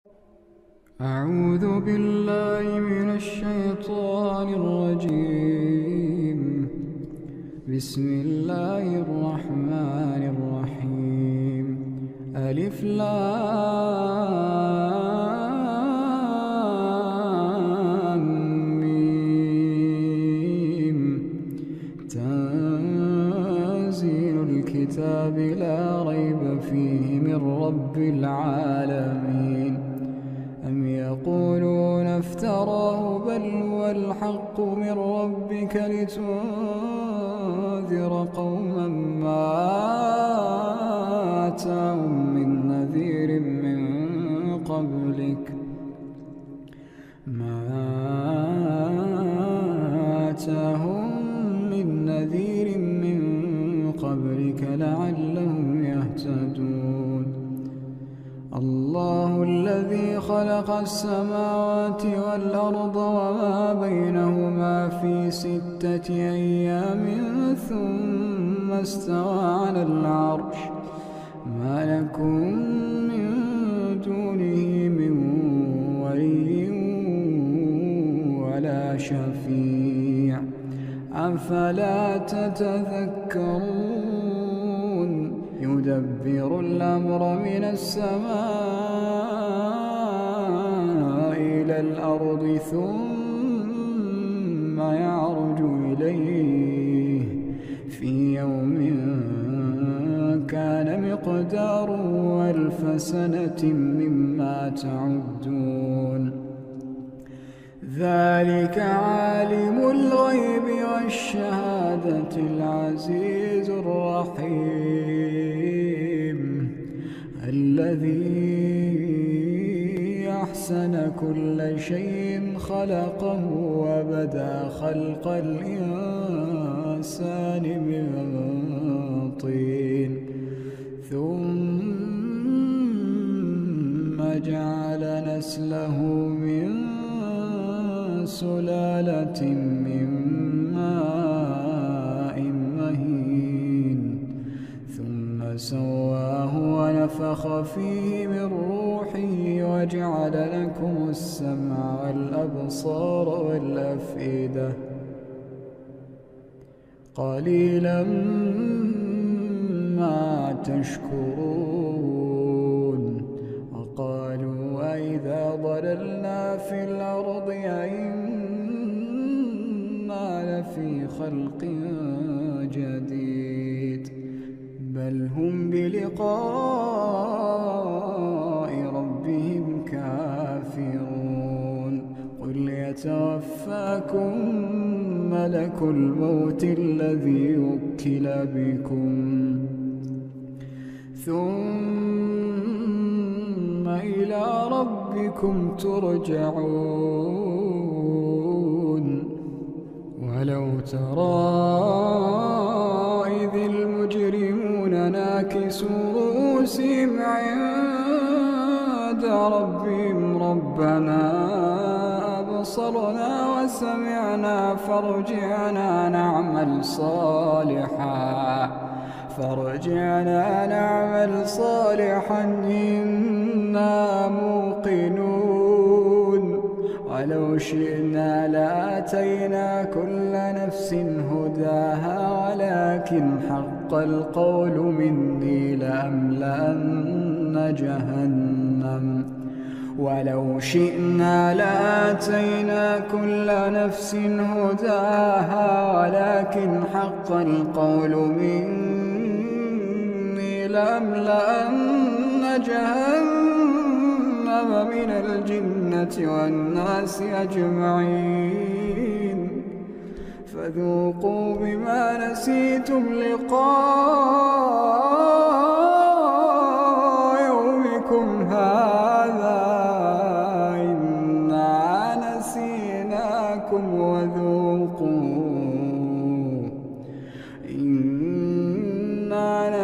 أعوذ بالله من الشيطان الرجيم. بسم الله الرحمن الرحيم. ألف لام ميم. تنزيل الكتاب لا ريب فيه من رب العالمين. أم يقولون افتراه بل هو الحق من ربك لتنذر قوما ما آتاهم من نذير من قبلك لعلهم يهتدون. الله الذي خلق السماوات والأرض وما بينهما في 6 أيام ثم استوى على العرش. ما لكم من دونه من ولي ولا شفيع أفلا تتذكرون. يدبر الأمر من السماء إلى الأرض ثم يعرج إليه في يوم كان مقداره 1000 سنة مما تعدون. ذلك عالم الغيب والشهادة العزيز الرحيم الذي أحسن كل شيء خلقه وبدأ خلق الإنسان من طين ثم جعل نسله من سلالة من ماء مهين ثم سواه ونفخ فيه من روحه وجعل لكم السمع والأبصار والأفئدة قليلا ما تشكرون. وقالوا أئذا ضللنا في الأرض أئنا لفي خلق جديد بل هم بلقاء ربهم كافرون. قل يتوفاكم ملك الموت الذي وكل بكم ثم إلى ربكم ترجعون. ولو ترى إذ المجرمون ناكسوا رؤوسهم عند ربهم ربنا أبصرنا وسمعنا فارجعنا نعمل صالحا إنا موقنون. ولو شئنا لآتينا كل نفس هداها ولكن حق القول مني لأملأن جهنم. ولو شئنا لآتينا كل نفس هداها ولكن حق القول مني لأملأن جهنم من الجنة والناس أجمعين. فذوقوا بما نسيتم لقاء يومكم هذا إنا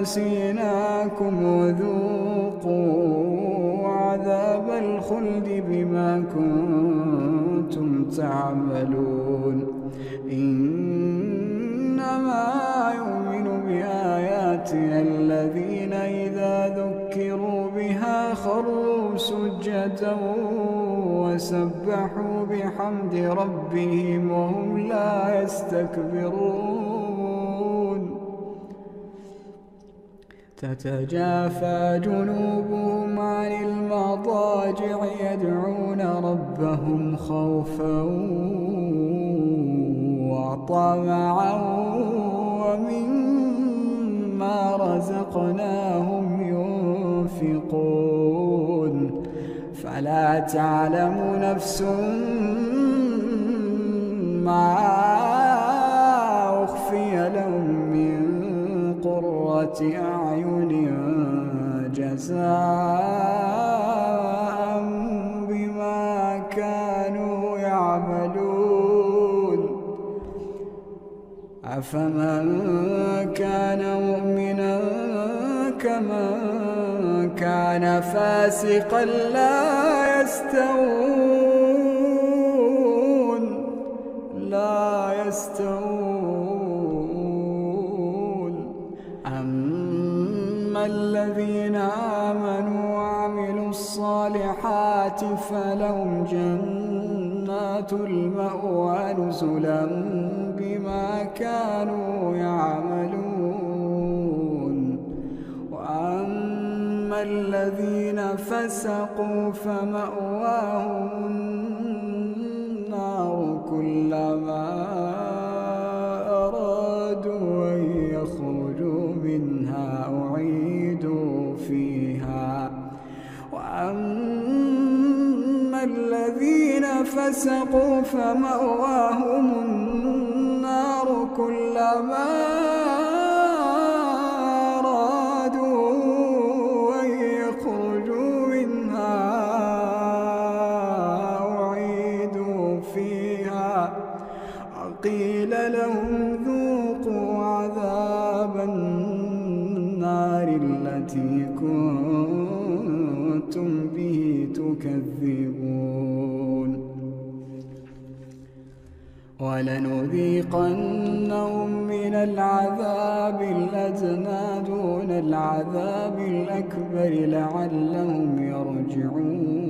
نسيناكم وذوقوا عذاب الخلد بما كنتم تعملون. إنما يؤمن بآياتنا الذين إذا ذكروا بها خروا سجدا خشية وسبحوا بحمد ربهم وهم لا يستكبرون تتجافى جنوبهم عن المضاجع يدعون ربهم خوفا وطمعا ومما رزقناهم ينفقون فلا تعلم نفس ما أخفي لهم من قرة أعين جزاء بما كانوا يعملون أفمن كان مؤمنا كمن كان فاسقا لا يستوون أما الذين آمنوا وعملوا الصالحات فلهم جنات المأوى نزلا بما كانوا يعملون وأما الذين فسقوا فمأواهم النار كلما أرادوا أن يخرجوا منها أعيدوا فيها وأما الذين فسقوا فمأواهم النار كلما أرادوا أن يخرجوا منها أعيدوا فيها وقيل لهم ذوقوا عذاب النار التي كنتم به تكذبون ولنذيقنهم من العذاب الأدنى دون العذاب الأكبر لعلهم يرجعون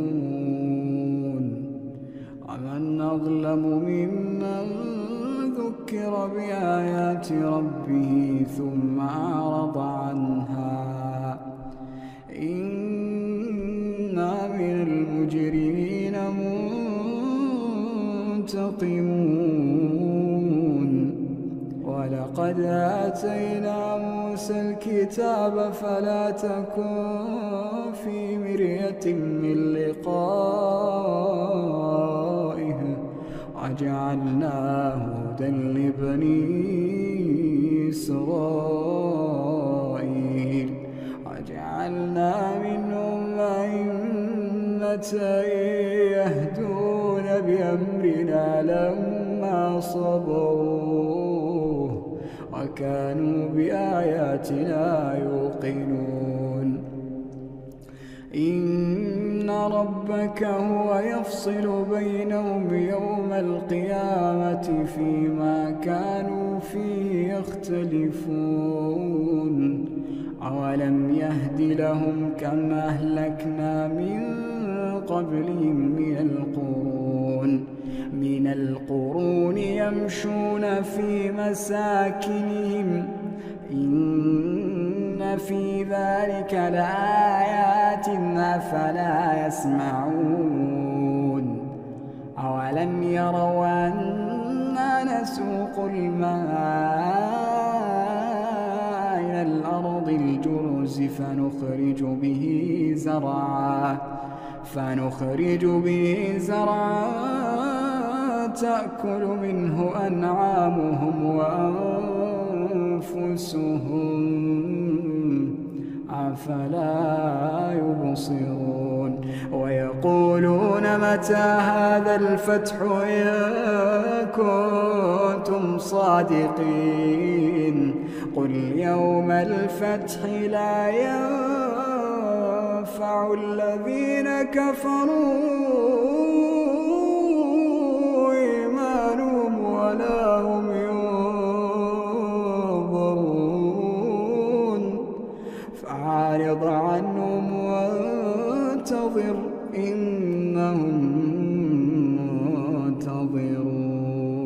ومن أظلم ممن ذكر بآيات ربه ثم أعرض عنها إنا من المجرمين منتقمون ولقد آتينا موسى الكتاب فلا تكن في مرية من لقائه وجعلناه هدى لبني إسرائيل وجعلنا منهم أئمة يهدون بأمرنا لما صبروا وكانوا بآياتنا يوقنون إن ربك هو يفصل بينهم يوم القيامة فيما كانوا فيه يختلفون أولم يهد لهم كم أهلكنا من قبلهم من القرون يمشون في مساكنهم إن في ذلك لآيات أفلا يسمعون أولم يروا أنا نسوق الماء إلى الأرض الجرز فنخرج به زرعا تأكل منه أنعامهم وأنفسهم أفلا يبصرون ويقولون متى هذا الفتح إن كنتم صادقين قل يوم الفتح لا ينفع الذين كفروا إيمانهم ولا هم ينظرون فأعرض عنهم وانتظر إنهم منتظرون.